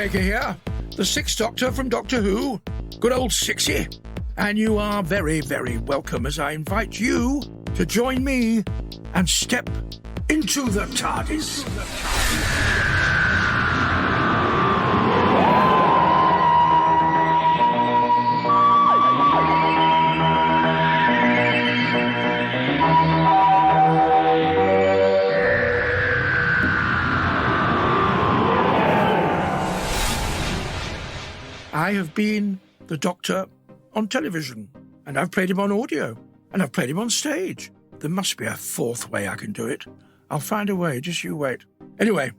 Baker here, the Sixth Doctor from Doctor Who. Good old Sixie. And you are very, very welcome as I invite you to join me and step into the TARDIS. I have been the Doctor on television, and I've played him on audio, and I've played him on stage. There must be a fourth way I can do it. I'll find a way, just you wait. Anyway,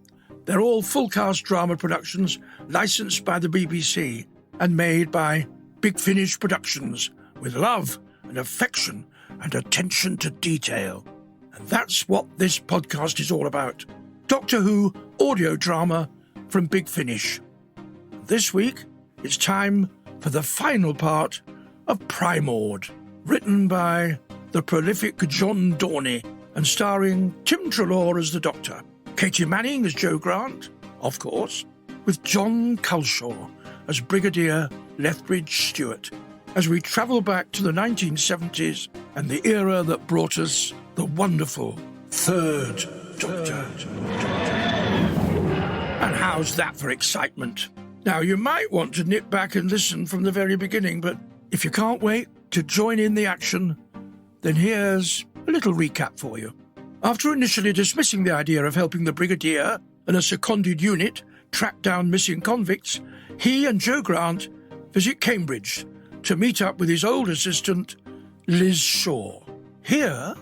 they're all full-cast drama productions licensed by the BBC and made by Big Finish Productions with love and affection and attention to detail. And that's what this podcast is all about. Doctor Who audio drama from Big Finish. This week, it's time for the final part of Primord, written by the prolific John Dorney and starring Tim Treloar as the Doctor, Katie Manning as Jo Grant, of course, with John Culshaw as Brigadier Lethbridge Stewart, as we travel back to the 1970s and the era that brought us the wonderful Third Doctor. And how's that for excitement? Now, you might want to nip back and listen from the very beginning, but if you can't wait to join in the action, then here's a little recap for you. After initially dismissing the idea of helping the Brigadier and a seconded unit track down missing convicts, he and Jo Grant visit Cambridge to meet up with his old assistant, Liz Shaw. Here,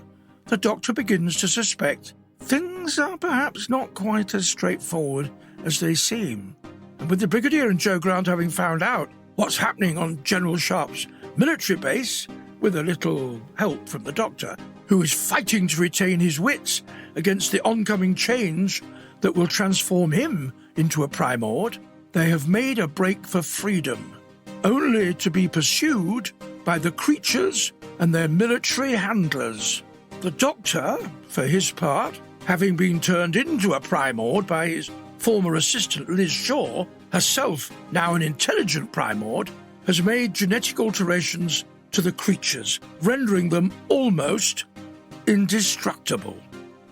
the Doctor begins to suspect things are perhaps not quite as straightforward as they seem. And with the Brigadier and Jo Grant having found out what's happening on General Sharp's military base, with a little help from the Doctor, who is fighting to retain his wits against the oncoming change that will transform him into a Primord, they have made a break for freedom, only to be pursued by the creatures and their military handlers. The Doctor, for his part, having been turned into a Primord by his former assistant Liz Shaw, herself now an intelligent Primord, has made genetic alterations to the creatures, rendering them almost indestructible.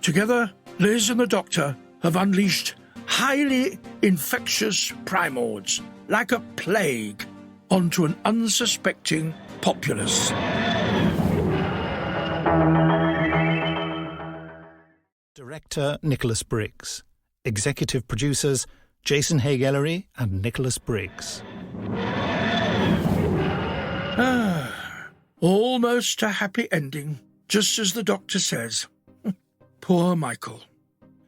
Together, Liz and the Doctor have unleashed highly infectious Primords, like a plague, onto an unsuspecting populace. Director Nicholas Briggs. Executive producers Jason Haig-Ellery and Nicholas Briggs. Almost a happy ending, just as the Doctor says. Poor Michael.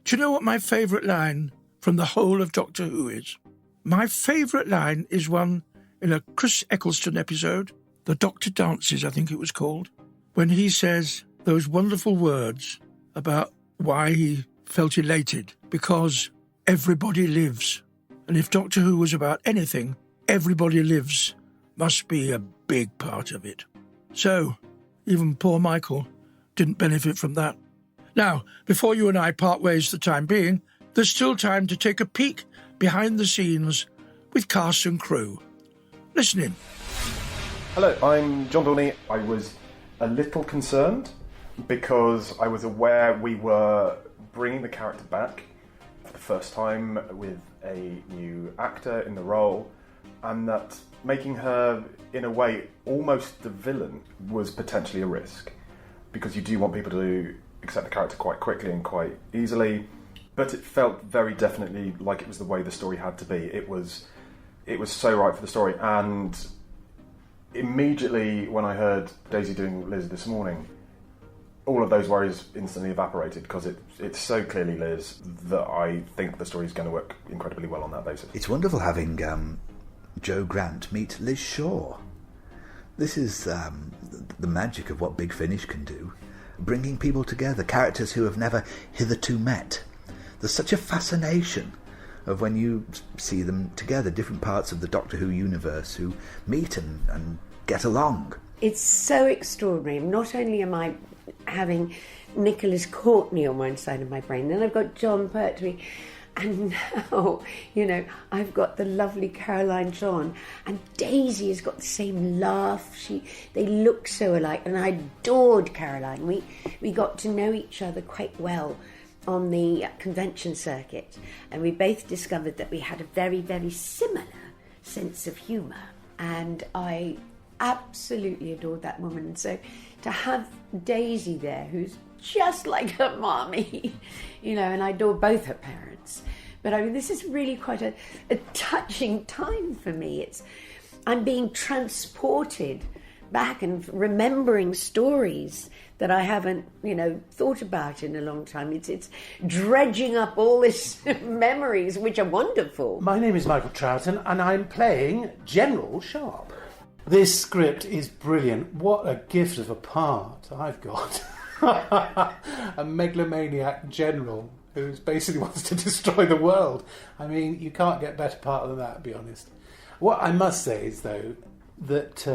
Do you know what my favourite line from the whole of Doctor Who is? My favourite line is one in a Chris Eccleston episode, The Doctor Dances, I think it was called, when he says those wonderful words about why he felt elated, because everybody lives. And if Doctor Who was about anything, everybody lives must be a big part of it. So, even poor Michael didn't benefit from that. Now, before you and I part ways for the time being, there's still time to take a peek behind the scenes with cast and crew. Listen in. Hello, I'm John Dorney. I was a little concerned because I was aware we were bringing the character back for the first time with a new actor in the role, and that making her, in a way, almost the villain was potentially a risk, because you do want people to accept the character quite quickly and quite easily, but it felt very definitely like it was the way the story had to be. It was so right for the story, and immediately when I heard Daisy doing Liz this morning, all of those worries instantly evaporated, because it's so clearly Liz that I think the story is going to work incredibly well on that basis. It's wonderful having Jo Grant meet Liz Shaw. This is the magic of what Big Finish can do, bringing people together, characters who have never hitherto met. There's such a fascination of when you see them together, different parts of the Doctor Who universe who meet and get along. It's so extraordinary. Not only am I having Nicholas Courtney on one side of my brain, then I've got John Pertwee And now, I've got the lovely Caroline John, and Daisy has got the same laugh. They look so alike, and I adored Caroline. We got to know each other quite well on the convention circuit, and we both discovered that we had a very, very similar sense of humour, and I absolutely adored that woman. And so to have Daisy there, who's just like her mommy, and I adore both her parents. But I mean, this is really quite a touching time for me. I'm being transported back and remembering stories that I haven't, thought about in a long time. It's dredging up all these memories, which are wonderful. My name is Michael Troughton, and I'm playing General Sharp. This script is brilliant. What a gift of a part I've got. A megalomaniac general who basically wants to destroy the world. I mean, you can't get better part than that, to be honest. What I must say is, though, that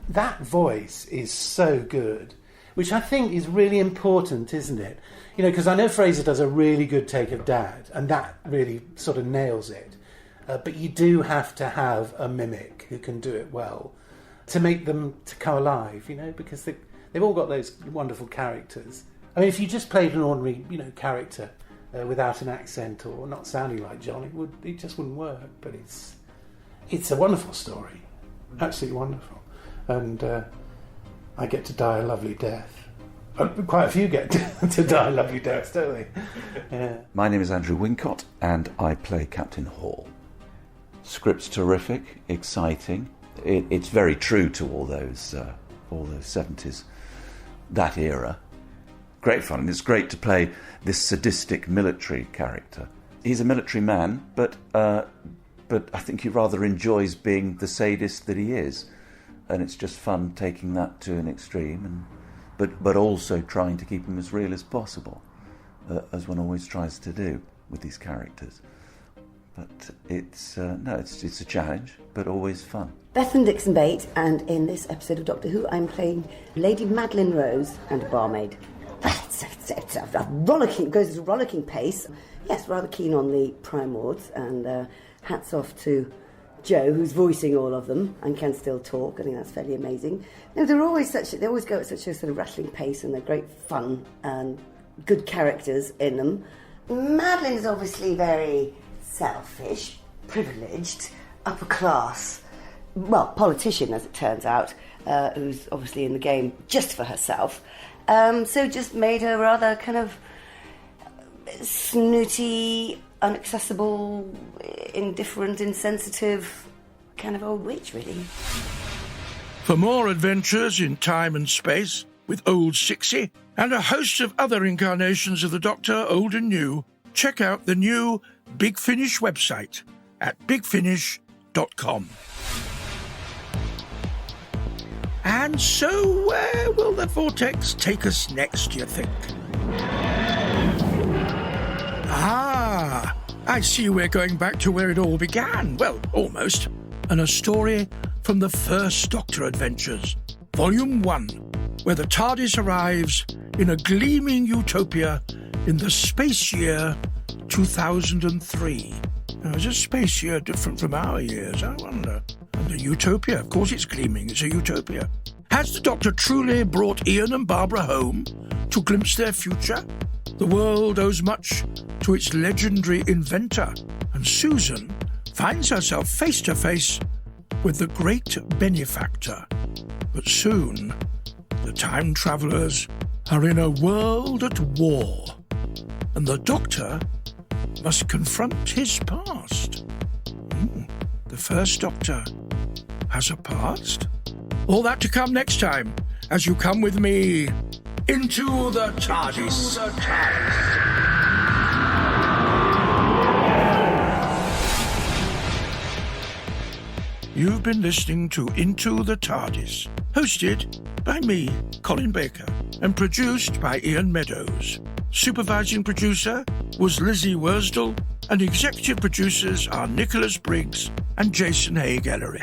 that voice is so good, which I think is really important, isn't it? Because I know Fraser does a really good take of Dad, and that really sort of nails it. But you do have to have a mimic who can do it well to make them to come alive, because they've all got those wonderful characters. I mean, if you just played an ordinary, character without an accent or not sounding like John, it just wouldn't work. But it's a wonderful story, absolutely wonderful, and I get to die a lovely death. Quite a few get to die lovely deaths, don't they? Yeah. My name is Andrew Wincott, and I play Captain Hall. Script's terrific, exciting. It's very true to all those 70s, that era. Great fun, and it's great to play this sadistic military character. He's a military man, but I think he rather enjoys being the sadist that he is, and it's just fun taking that to an extreme, but also trying to keep him as real as possible, as one always tries to do with these characters. But it's a challenge, but always fun. Bethan Dixon-Bate, and in this episode of Doctor Who, I'm playing Lady Madeline Rose and a barmaid. It's a rollicking, it goes at a rollicking pace. Yes, rather keen on the Primords, and hats off to Joe, who's voicing all of them and can still talk. I think that's fairly amazing. They always go at such a sort of rattling pace, and they're great fun and good characters in them. Madeline is obviously very selfish, privileged, upper class, politician, as it turns out, who's obviously in the game just for herself. So just made her rather kind of snooty, inaccessible, indifferent, insensitive kind of old witch, really. For more adventures in time and space with Old Sixie and a host of other incarnations of the Doctor, old and new, check out the new Big Finish website at bigfinish.com. And so where will the vortex take us next, you think? I see we're going back to where it all began. Well, almost. And a story from the first Doctor adventures, Volume 1, where the TARDIS arrives in a gleaming utopia in the space year 2003. Now, is a space year different from our years, I wonder? And the utopia, of course it's gleaming, it's a utopia. Has the Doctor truly brought Ian and Barbara home to glimpse their future? The world owes much to its legendary inventor, and Susan finds herself face to face with the great benefactor. But soon, the time travellers are in a world at war, and the Doctor must confront his past. The first Doctor has a past? All that to come next time, as you come with me into the TARDIS. You've been listening to Into the TARDIS, hosted by me, Colin Baker, and produced by Ian Meadows. Supervising producer was Lizzie Worsdale, and executive producers are Nicholas Briggs and Jason Haig-Ellery.